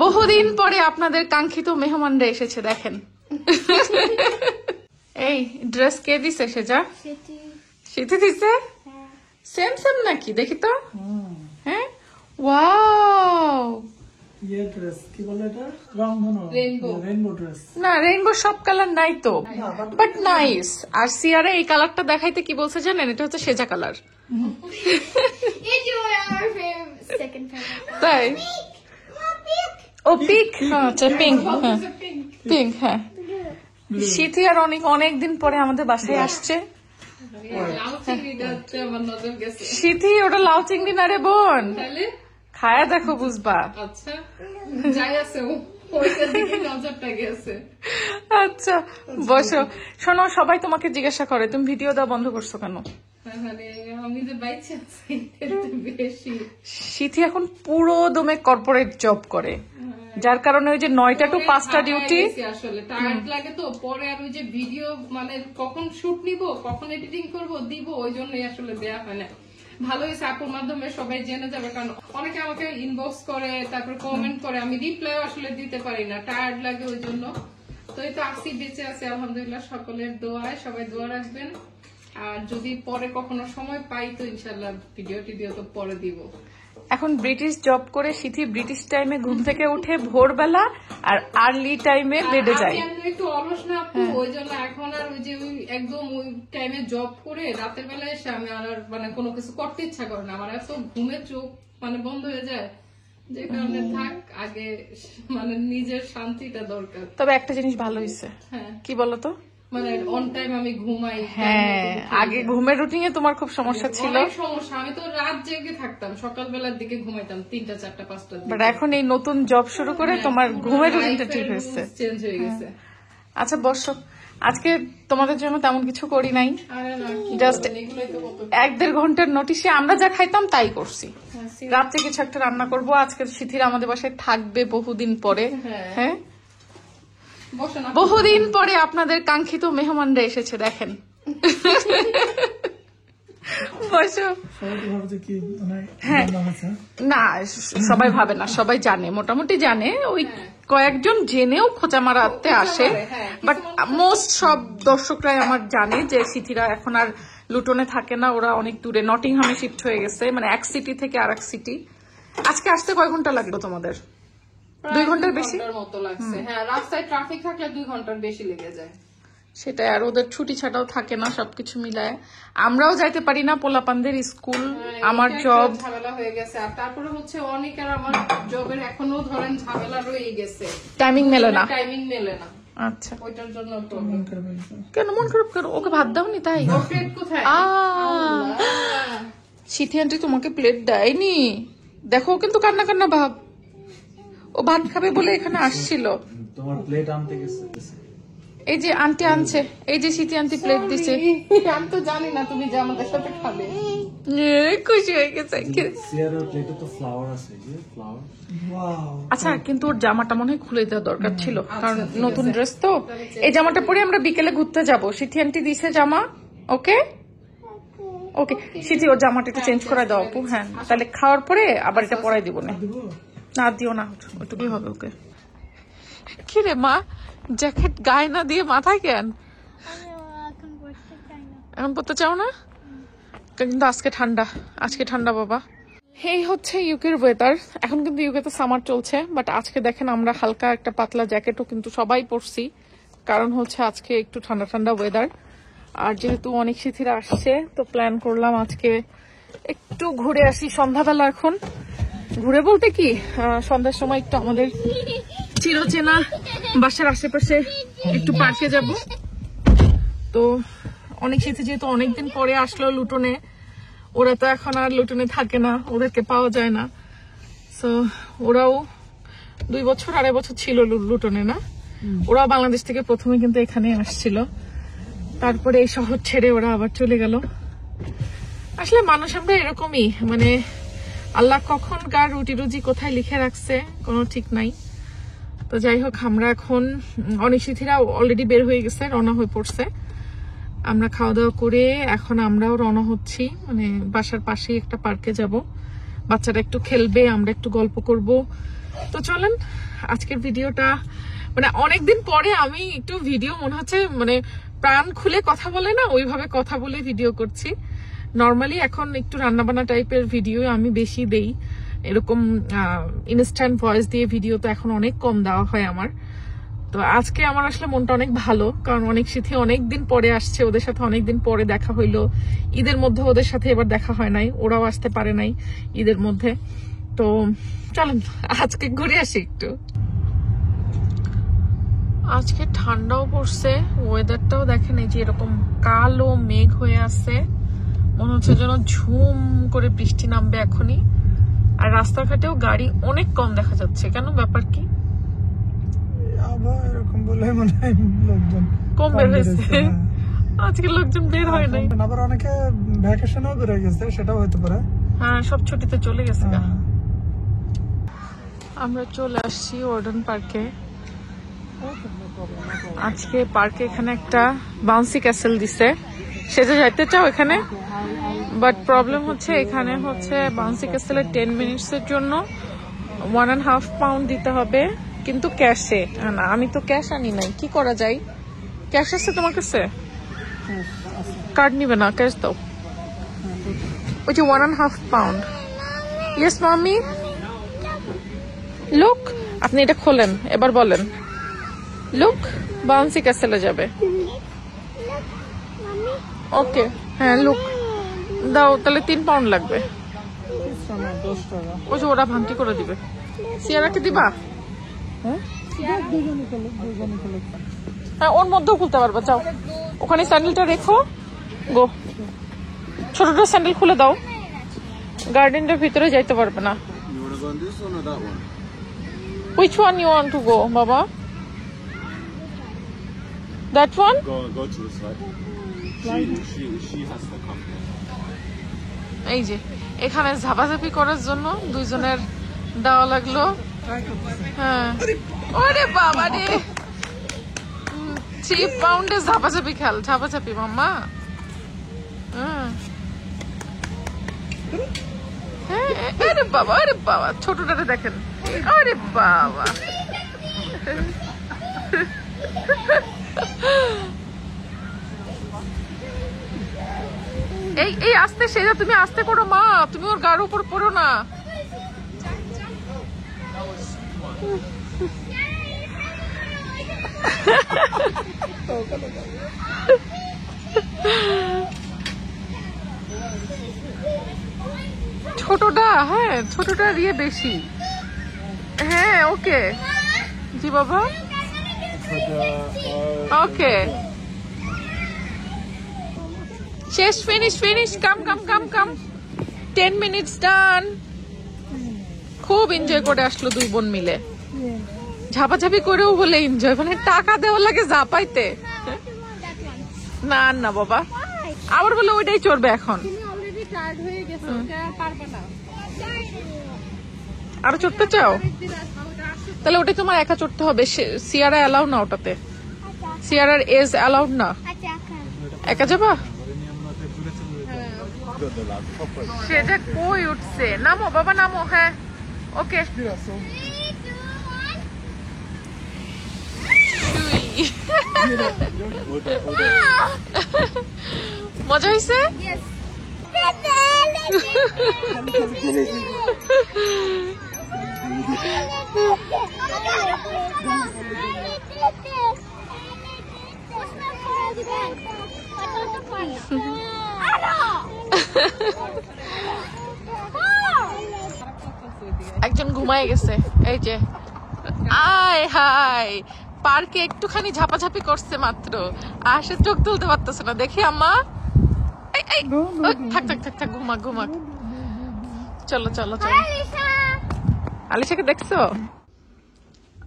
বহুদিন পরে আপনাদের কাঙ্ক্ষিত মেহমানরা এসেছে, দেখেন। এই ড্রেস কে দিছে সেজা? শীতে দিছে? সেম সেম নাকি, দেখি তো। হ্যাঁ, ওয়াও। না, রেইনবো সব কালার নাই তো, বাট নাইস। আর সিয়ারে এই কালারটা দেখাইতে কি বলছে জানেন? এটা হচ্ছে সেজা কালার। তাই? ও পিঙ্ক, আচ্ছা পিঙ্ক, হ্যাঁ পিঙ্ক, হ্যাঁ। শীতি আর অনেকদিন পরে আমাদের বাসায় আসছে। শীতি, ওটা লাউ চিংড়ি না রে বোন, খায়া দেখো বুঝবা। আচ্ছা বসো। শোনো, সবাই তোমাকে জিজ্ঞাসা করে তুমি ভিডিও দেওয়া বন্ধ করছো কেন? শীতি এখন পুরো দমে কর্পোরেট জব করে, যার কারণে ওই যে 9টা to 5টা ডিউটি। আসলে টায়ার্ড লাগে তো, পরে আর ওই যে ভিডিও মানে কখন শুট নিব, কখন এডিটিং করব, দিব, ওই জন্যই আসলে দেয়া হয় না। ভালো হয়েছে আপুর মাধ্যমে সবাই জেনে যাবে, কারণ অনেকে আমাকে ইনবক্স করে, তারপর কমেন্ট করে, আমি রিপ্লাই আসলে দিতে পারি না, টায়ার্ড লাগে ওই জন্য। তো এই তো আসি, বেঁচে আছে আলহামদুলিল্লাহ, সকলের দোয়ায়। সবাই দোয়া রাখবেন, আর যদি পরে কখনো সময় পাই তো ইনশাল্লাহ ভিডিও তো পরে দিব। এখন ব্রিটিশ জব করে শীতি ব্রিটিশ টাইমে ঘুম থেকে উঠে ভোরবেলা আর আর্লি টাইমে বেডে যায়। আমি একটু অলস না আপু, ওই জন্য এখন আর ওই যে ওই একদম ওই টাইমে জব করে রাতের বেলা এসে আমি আর মানে কোনো কিছু করতে ইচ্ছা করে না, আমার এত ঘুমের চোখ মানে বন্ধ হয়ে যায়, যে কারণে থাক, আগে মানে নিজের শান্তিটা দরকার। তবে একটা জিনিস ভালো হয়েছে, হ্যাঁ কি বলতো, মানে অন টাইম আমি ঘুমাই। হ্যাঁ, আগে ঘুমের রুটিনে তোমার খুব সমস্যা ছিল। সমস্যা, আমি তো রাত জেগে থাকতাম, সকালবেলার দিকে ঘুমাইতাম 3টা 4টা 5টা। বাট এখন এই নতুন জব শুরু করে তোমার ঘুমের রুটিনটা ঠিক হয়েছে, চেঞ্জ হয়ে গেছে। আচ্ছা বসো। আজকে তোমাদের জন্য তেমন কিছু করি নাই, জাস্ট 1-1.5 ঘন্টার নোটিশে আমরা যা খাইতাম তাই করছি। রাত্রে কিছু একটা রান্না করবো। আজকে শীতির আমাদের বাসায় থাকবে বহুদিন পরে। হ্যাঁ, বহুদিন পরে আপনাদের কাঙ্ক্ষিত মেহমানরা এসেছে, দেখেন। হ্যাঁ, না সবাই ভাবে না, সবাই জানে, মোটামুটি জানে। ওই কয়েকজন জেনেও খোঁচা মারাতে আসে, বাট মোস্ট সব দর্শকরাই আমার জানে যে সিটিরা এখন আর লুটনে থাকে না, ওরা অনেক দূরে নটিংহামে শিফট হয়ে গেছে, মানে এক সিটি থেকে আর এক সিটি। আজকে আসতে কয় ঘন্টা লাগলো তোমাদের? 2 ঘন্টার বেশি মতো লাগছে। হ্যাঁ, রাস্তায় ট্রাফিক থাকলে 2 ঘন্টার বেশি লেগে যায়। সেটাই, আর ওদের ছুটি ছাটাও থাকে না, সবকিছু মিলায় আমরাও যাইতে পারি না, পোলাপানদের স্কুল, আমার জব, ঝামেলা হয়ে গেছে। আর তারপরে হচ্ছে অনেকের আমার জবের এখনো ধরেন ঝামেলা রয়ে গেছে, টাইমিং মেলে না। আচ্ছা, ওইটার জন্য কেন মন খারাপ করো? ওকে ভাত দাওনি তাই? কোথায়? শীতি আন্টি তোমাকে প্লেট দেয়নি, দেখো কিন্তু কান্না কান্না ভাব। ও ভাত খাবে বলে এখানে আসছিল, তোমার প্লেট আনতে গেছে। এই যে আন্টি আনছে, এই যে শীতি আন্টি প্লেট দিছে। আমি তো জানি না তুমি যে আমাদের সাথে খাবে। খুশি হয়ে গেছে। আচ্ছা, কিন্তু ওর জামাটা মনে হয় খুলে দেওয়া দরকার ছিল, কারণ নতুন ড্রেস তো। এই জামাটা পরে আমরা বিকেলে ঘুরতে যাবো, শীতি আন্টি দিছে জামা। ওকে ওকে শীতি, ওর জামাটা একটু চেঞ্জ করে দাও আপু। হ্যাঁ, তাহলে খাওয়ার পরে আবার এটা পরাই দিব না। না দিও না, ওইটুকুই হবে। ওকে। কি রে মা, জ্যাকেট গায়ে না দিয়ে মাথায় কেন? এখন পড়তে চাও না? কিন্তু আজকে ঠান্ডা বাবা। এই হচ্ছে ইউকের ওয়েদার। এখন কিন্তু ইউকেতে সামার চলছে, বাট আজকে দেখেন আমরা হালকা একটা পাতলা জ্যাকেটও কিন্তু সবাই পরছি, কারণ হচ্ছে আজকে একটু ঠান্ডা ওয়েদার। আর যেহেতু অনেক শীতিরা আসছে, তো প্ল্যান করলাম আজকে একটু ঘুরে আসি সন্ধ্যাবেলা। এখন ঘুরে বলতে কি, সন্ধ্যার সময় একটু আমাদের চিরচেনা বাসার আশেপাশে একটু পার্কে যাব। তো অনেক শীতে যেহেতু অনেকদিন পরে আসলো লুটনে, ওরা তো এখন আর লুটনে থাকে না, ওদেরকে পাওয়া যায় না। সো ওরাও 2 বছর 2.5 বছর ছিল লুটনে, না ওরাও বাংলাদেশ থেকে প্রথমে কিন্তু এখানে আসছিল, তারপরে এই শহর ছেড়ে ওরা আবার চলে গেল। আসলে মানুষ আমরা এরকমই, মানে আল্লাহ কখন কার রুটি রুজি কোথায় লিখে রাখছে কোনো ঠিক নাই। তো যাই হোক, আমরা এখন অনেক শীতিরা অলরেডি বের হয়ে গেছে, রওনা হয়ে পড়ছে। আমরা খাওয়া দাওয়া করে এখন আমরাও রওনা হচ্ছি, মানে বাসার পাশেই একটা পার্কে যাব। বাচ্চারা একটু খেলবে, আমরা একটু গল্প করব, তো চলেন আজকের ভিডিওটা, মানে অনেকদিন পরে আমি একটু ভিডিও মনে হচ্ছে মানে প্রাণ খুলে কথা বলে না, ওইভাবে কথা বলে ভিডিও করছি। নর্মালি এখন একটু রান্নাবান্না টাইপের ভিডিও আমি বেশি দেই, এরকম ইনস্ট্যান্ট ভয়েস দিয়ে ভিডিও তো এখন অনেক কম দেওয়া হয় আমার। তো আজকে আমার আসলে মনটা অনেক ভালো, কারণ অনেক স্মৃতি অনেকদিন পরে আসছে, ওদের সাথে অনেকদিন পরে দেখা হইলো। ঈদের মধ্যে ওদের সাথে এবার দেখা হয় নাই, ওরাও আসতে পারে নাই ঈদের মধ্যে। তো চলেন আজকে ঘুরে আসি একটু। আজকে ঠান্ডাও পড়ছে, ওয়েদারটাও দেখেন এই যে এরকম কালো মেঘ হয়ে আছে, মনে হচ্ছে যেন ঝুম করে বৃষ্টি নামবে এখনই। আর রাস্তাঘাটেও গাড়ি অনেক কম দেখা যাচ্ছে, কেন ব্যাপার কি? আবার এরকম বলে মনে হয় লোকজন কম বের হয়েছে, আজকে লোকজন বের হয় নাই। আবার অনেকে ভ্যাকেশনেও বের হয়ে গেছে, সেটাও হতে পারে। হ্যাঁ, সব ছুটিতে চলে গেছে গা। আমরা চলে আসছি ওয়ার্ডেন পার্কে। আজকে পার্কে এখানে একটা বাউন্সি ক্যাসেল দিছে, সেটা যাইতে চাও এখানে, বাট প্রবলেম হচ্ছে এখানে হচ্ছে বাউন্সি ক্যাসেলের 10 মিনিটসের জন্য 1.5 পাউন্ড দিতে হবে, কিন্তু ক্যাশে। না, আমি তো ক্যাশ আনি নাই, কি করা যায়? ক্যাশ আছে তোমার কাছে? কার্ড নিবে না, ক্যাশ দাও। ওই যে 1.5 পাউন্ড। ইয়েস মামি, লুক, আপনি এটা খোলেন, এবার বলেন লুক বাউন্সি ক্যাসেলে যাবে। ওকে, হ্যাঁ লুক দাও, তাহলে 3 পাউন্ড লাগবে। ওই যে ওরা ভাঙটি করে দিবে। সিয়ারাকে দিবা? হ্যাঁ, ওর মধ্যেও খুলতে পারবা, যাও ওখানে স্যান্ডেলটা রেখো। গো, ছোটটা স্যান্ডেল খুলে দাও, গার্ডেনটার ভিতরে যাইতে পারবে না। Which one you want to go, Baba? That one? Go to the side. She has to come. এই যে এখানে ঝাপাঝাপি করার জন্য দুইজনের দেওয়া লাগলো। হ্যাঁ, ওরে বাবা রে, 3 পাউন্ডে ঝাপাঝাপি খেল, ঝাপাঝাপি মাম্মা। হ্যাঁ, আরে বাবা, আরে বাবা, ছোটটারে দেখেন, আরে বাবা। এই এই আস্তে, সেটা তুমি আস্তে করো মা, তুমি ওর গাড়ির উপর পড়ো না। ছোটটা, হ্যাঁ ছোটটার ইয়ে বেশি। হ্যাঁ ওকে, জি বাবা, ওকে শেষ, ফিনিশ ফিনিশ, কাম কাম কাম কাম, 10 মিনিটস ডান। খুব এনজয় করে আসলো দুই বোন মিলে, ঝাপাঝাপি করেও বলে এনজয়, মানে টাকা দেওয়া লাগে ঝাপাইতে। না না বাবা, আবার বলে ওইটাই চড়বে এখন। আরো চড়তে চাও? তাহলে ওটাই তোমার একা চড়তে হবে, সিয়ারা অ্যালাউ না ওটাতে, সিয়ারার এজ অ্যালাউড না। একা যাবা? সেটা কই উঠছে, নামো বাবা নামো। হ্যাঁ ওকে, মজা হয়েছে? একজন ঘুমায় গেছে, এই যে আয় হাই, পার্কে একটুখানি ঝাপাঝাপি করছে মাত্র, আসে চোখ তুলতে পারতেছে না। দেখি আম্মা, থাক থাক থাক থাক, ঘুমা ঘুমা। চলো চলো চলো। আলিশাকে দেখছো?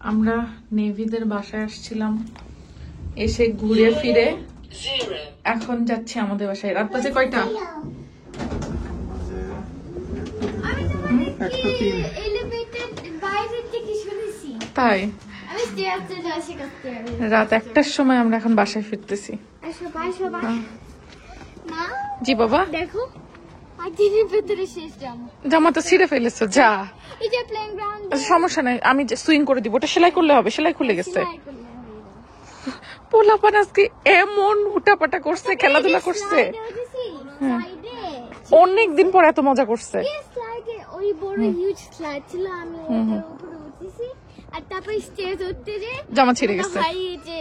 আমরা নেভিদের বাসায় আসছিলাম, এসে ঘুরে ফিরে এখন যাচ্ছি আমাদের বাসায়। রাত বাজে কয়টা? তাই রাত 1টার সময় আমরা এখন বাসায় ফিরতেছি। জি বাবা, দেখো জামা তো ছিঁড়ে ফেলেছো, যা এই যে প্লেইং গ্রাউন্ড আচ্ছা সমস্যা নাই, আমি সুইং করে দিব, ওটা সেলাই করলে হবে, সেলাই খুলে গেছে। পোলাপান আজকে এমন হুটাপাটা করছে, খেলাধুলা করছে, অনেক দিন পর এত মজা করছে। ওই বড় হিউজ স্লাইড ছিল, আমি ওটার উপরে উঠেছি আর তারপর স্টেজ উঠতে যে জামা ছিঁড়ে গেছে। হয় যে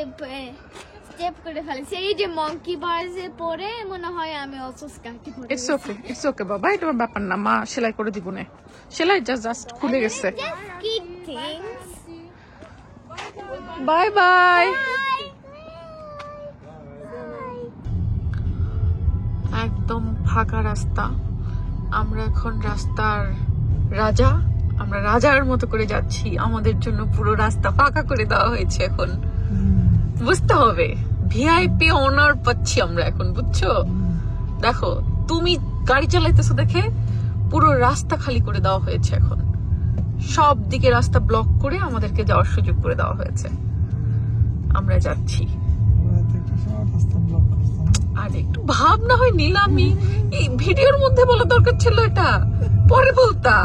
স্টেপ করে ফেলেছি, এই যে মঙ্কি বার্সে পরে মনে হয় আমি অলসো স্কার্টে পরে ইটস ওকে, ইটস ওকে বাবা, এটা ব্যাপার না, মা সেলাই করে দিব না, সেলাই জাস্ট খুলে গেছে। Kid things. Bye bye. একদম ফাঁকা রাস্তা, আমরা এখন রাস্তার রাজা, আমরা রাজার মতো করে যাচ্ছি, আমাদের জন্য পুরো রাস্তা ফাঁকা করে দেওয়া হয়েছে। এখন বুঝতে হবে ভিআইপি অনার পাচ্ছি আমরা এখন, বুঝছো? দেখো তুমি গাড়ি চালাইতেছো দেখে পুরো রাস্তা খালি করে দেওয়া হয়েছে, এখন সব দিকে রাস্তা ব্লক করে আমাদেরকে যাওয়ার সুযোগ করে দেওয়া হয়েছে, আমরা যাচ্ছি। আর একটু ভাব না হয় নিলামি এই ভিডিওর মধ্যে বলা দরকার ছিল, এটা পরে বলতা।